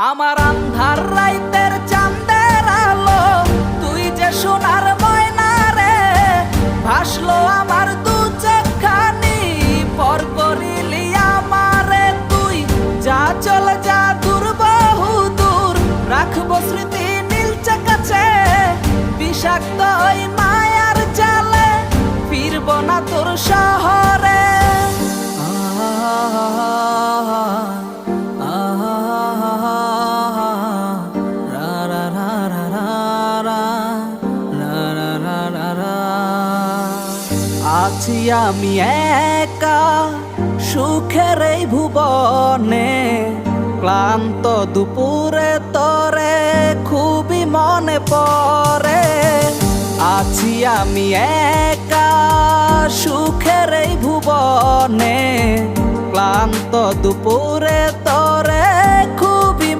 আমার আন্ধার রাইতের চাঁদের আলো, তুই যে সোনার ময়না রে, ভাসলো আমার দু চোখখানি, পর করিলি আমারে তুই। যা চল যা দূর বহু দূর, রাখবো স্মৃতি নীলচে কাছে, বিষাক্ত ওই মায়ার জালে ফিরব না তোর শহরে। আছি আমি একা সুখের এই ভুবনে, ক্লান্ত দুপুরে তরে খুবই মনে পড়ে। আছি আমি একা সুখের এই ভুবনে, ক্লান্ত দুপুরে তরে